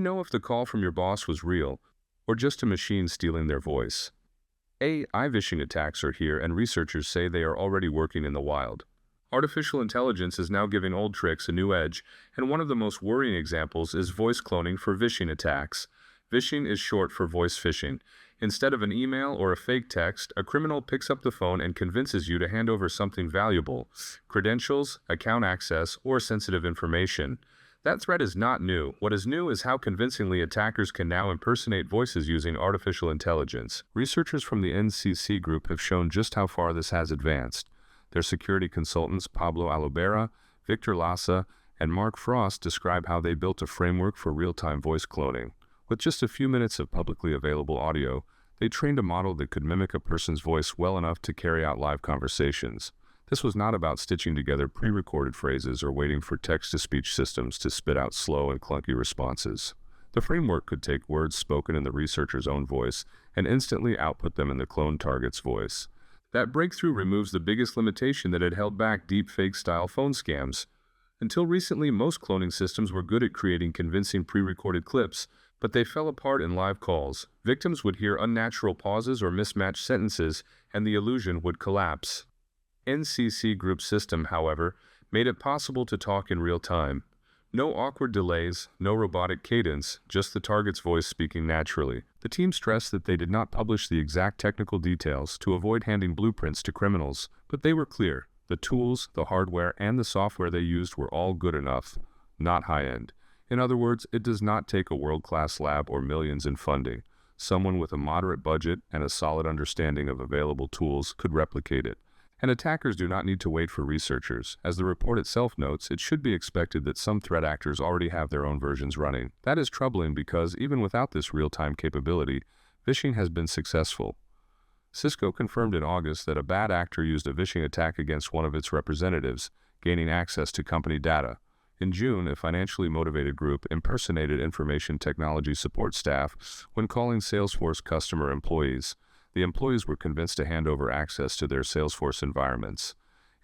know if the call from your boss was real or just a machine stealing their voice? AI vishing attacks are here, and researchers say they are already working in the wild. Artificial intelligence is now giving old tricks a new edge, and one of the most worrying examples is voice cloning for vishing attacks. Vishing is short for voice phishing. Instead of an email or a fake text, a criminal picks up the phone and convinces you to hand over something valuable: credentials, account access, or sensitive information. That threat is not new. What is new is how convincingly attackers can now impersonate voices using artificial intelligence. Researchers from the NCC Group have shown just how far this has advanced. Their security consultants Pablo Alobera, Victor Lassa, and Mark Frost describe how they built a framework for real-time voice cloning. With just a few minutes of publicly available audio, they trained a model that could mimic a person's voice well enough to carry out live conversations. This was not about stitching together pre-recorded phrases or waiting for text-to-speech systems to spit out slow and clunky responses. The framework could take words spoken in the researcher's own voice and instantly output them in the cloned target's voice. That breakthrough removes the biggest limitation that had held back deepfake-style phone scams. Until recently, most cloning systems were good at creating convincing pre-recorded clips, but they fell apart in live calls. Victims would hear unnatural pauses or mismatched sentences, and the illusion would collapse. NCC Group system, however, made it possible to talk in real time. No awkward delays, no robotic cadence, just the target's voice speaking naturally. The team stressed that they did not publish the exact technical details to avoid handing blueprints to criminals, but they were clear. The tools, the hardware, and the software they used were all good enough, not high-end. In other words, it does not take a world-class lab or millions in funding. Someone with a moderate budget and a solid understanding of available tools could replicate it. And attackers do not need to wait for researchers. As the report itself notes, it should be expected that some threat actors already have their own versions running. That is troubling because, even without this real-time capability, vishing has been successful. Cisco confirmed in August that a bad actor used a vishing attack against one of its representatives, gaining access to company data. In June, a financially motivated group impersonated information technology support staff when calling Salesforce customer employees. The employees were convinced to hand over access to their Salesforce environments.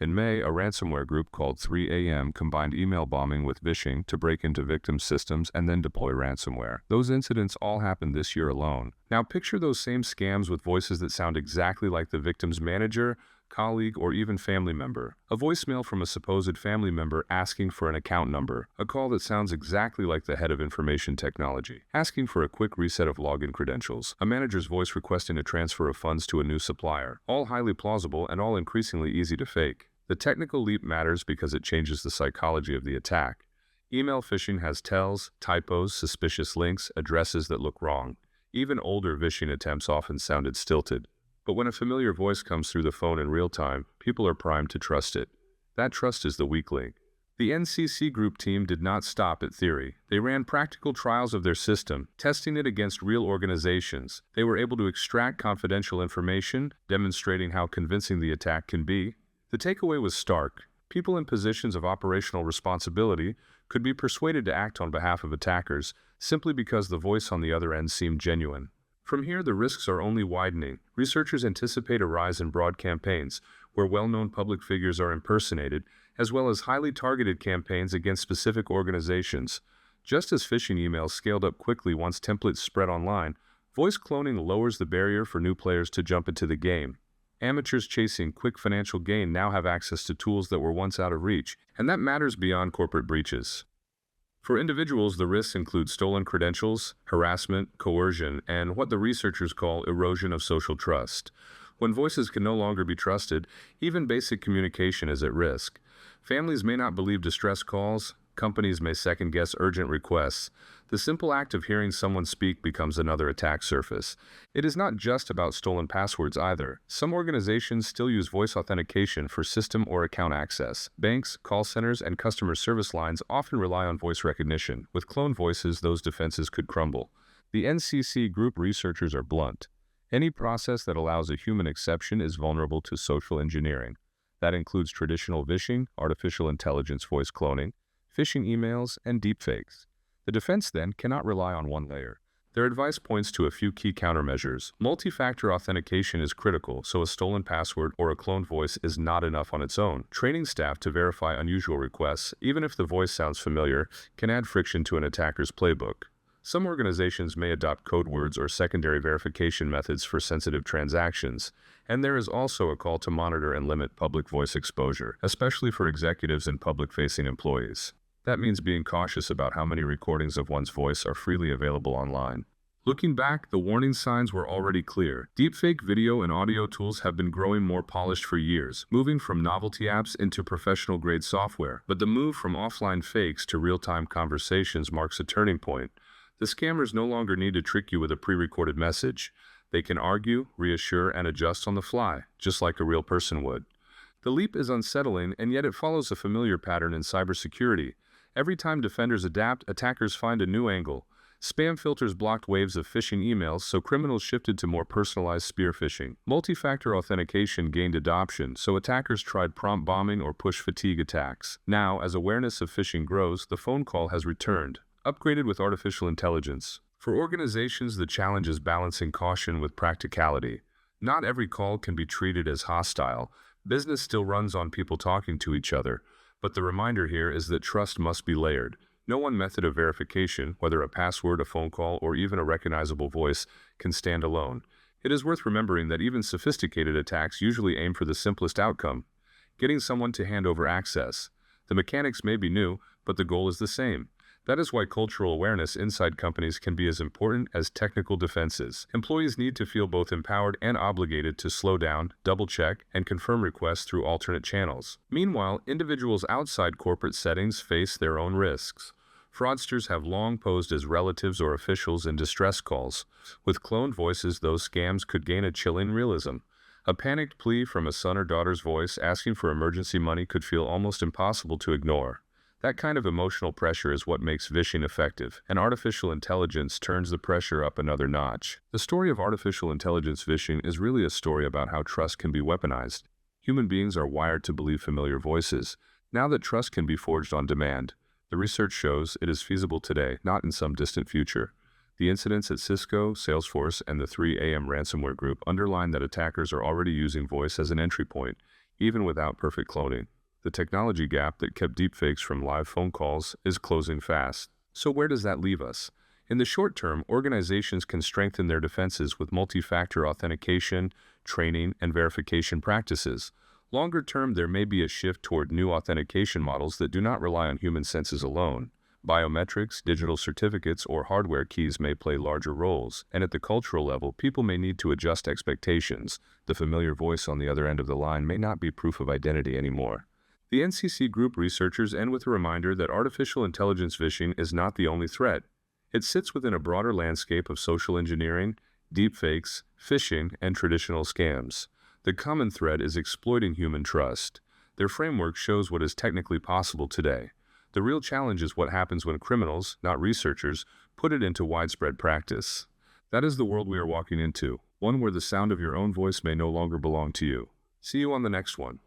In May, a ransomware group called 3AM combined email bombing with vishing to break into victims' systems and then deploy ransomware. Those incidents all happened this year alone. Now picture those same scams with voices that sound exactly like the victim's manager, colleague, or even family member. A voicemail from a supposed family member asking for an account number. A call that sounds exactly like the head of information technology, asking for a quick reset of login credentials. A manager's voice requesting a transfer of funds to a new supplier. All highly plausible and all increasingly easy to fake. The technical leap matters because it changes the psychology of the attack. Email phishing has tells, typos, suspicious links, addresses that look wrong. Even older vishing attempts often sounded stilted. But when a familiar voice comes through the phone in real time, people are primed to trust it. That trust is the weak link. The NCC Group team did not stop at theory. They ran practical trials of their system, testing it against real organizations. They were able to extract confidential information, demonstrating how convincing the attack can be. The takeaway was stark. People in positions of operational responsibility could be persuaded to act on behalf of attackers simply because the voice on the other end seemed genuine. From here, the risks are only widening. Researchers anticipate a rise in broad campaigns, where well-known public figures are impersonated, as well as highly targeted campaigns against specific organizations. Just as phishing emails scaled up quickly once templates spread online, voice cloning lowers the barrier for new players to jump into the game. Amateurs chasing quick financial gain now have access to tools that were once out of reach, and that matters beyond corporate breaches. For individuals, the risks include stolen credentials, harassment, coercion, and what the researchers call erosion of social trust. When voices can no longer be trusted, even basic communication is at risk. Families may not believe distress calls, companies may second-guess urgent requests. The simple act of hearing someone speak becomes another attack surface. It is not just about stolen passwords either. Some organizations still use voice authentication for system or account access. Banks, call centers, and customer service lines often rely on voice recognition. With cloned voices, those defenses could crumble. The NCC Group researchers are blunt. Any process that allows a human exception is vulnerable to social engineering. That includes traditional vishing, artificial intelligence voice cloning, phishing emails, and deepfakes. The defense, then, cannot rely on one layer. Their advice points to a few key countermeasures. Multi-factor authentication is critical, so a stolen password or a cloned voice is not enough on its own. Training staff to verify unusual requests, even if the voice sounds familiar, can add friction to an attacker's playbook. Some organizations may adopt code words or secondary verification methods for sensitive transactions, and there is also a call to monitor and limit public voice exposure, especially for executives and public-facing employees. That means being cautious about how many recordings of one's voice are freely available online. Looking back, the warning signs were already clear. Deepfake video and audio tools have been growing more polished for years, moving from novelty apps into professional-grade software. But the move from offline fakes to real-time conversations marks a turning point. The scammers no longer need to trick you with a pre-recorded message. They can argue, reassure, and adjust on the fly, just like a real person would. The leap is unsettling, and yet it follows a familiar pattern in cybersecurity. Every time defenders adapt, attackers find a new angle. Spam filters blocked waves of phishing emails, so criminals shifted to more personalized spear phishing. Multi-factor authentication gained adoption, so attackers tried prompt bombing or push fatigue attacks. Now, as awareness of phishing grows, the phone call has returned, upgraded with artificial intelligence. For organizations, the challenge is balancing caution with practicality. Not every call can be treated as hostile. Business still runs on people talking to each other, but the reminder here is that trust must be layered. No one method of verification, whether a password, a phone call, or even a recognizable voice, can stand alone. It is worth remembering that even sophisticated attacks usually aim for the simplest outcome: getting someone to hand over access. The mechanics may be new, but the goal is the same. That is why cultural awareness inside companies can be as important as technical defenses. Employees need to feel both empowered and obligated to slow down, double-check, and confirm requests through alternate channels. Meanwhile, individuals outside corporate settings face their own risks. Fraudsters have long posed as relatives or officials in distress calls. With cloned voices, those scams could gain a chilling realism. A panicked plea from a son or daughter's voice asking for emergency money could feel almost impossible to ignore. That kind of emotional pressure is what makes vishing effective, and artificial intelligence turns the pressure up another notch. The story of artificial intelligence vishing is really a story about how trust can be weaponized. Human beings are wired to believe familiar voices. Now that trust can be forged on demand, the research shows it is feasible today, not in some distant future. The incidents at Cisco, Salesforce, and the 3AM ransomware group underline that attackers are already using voice as an entry point, even without perfect cloning. The technology gap that kept deepfakes from live phone calls is closing fast. So where does that leave us? In the short term, organizations can strengthen their defenses with multi-factor authentication, training, and verification practices. Longer term, there may be a shift toward new authentication models that do not rely on human senses alone. Biometrics, digital certificates, or hardware keys may play larger roles, and at the cultural level, people may need to adjust expectations. The familiar voice on the other end of the line may not be proof of identity anymore. The NCC Group researchers end with a reminder that artificial intelligence vishing is not the only threat. It sits within a broader landscape of social engineering, deepfakes, phishing, and traditional scams. The common thread is exploiting human trust. Their framework shows what is technically possible today. The real challenge is what happens when criminals, not researchers, put it into widespread practice. That is the world we are walking into, one where the sound of your own voice may no longer belong to you. See you on the next one.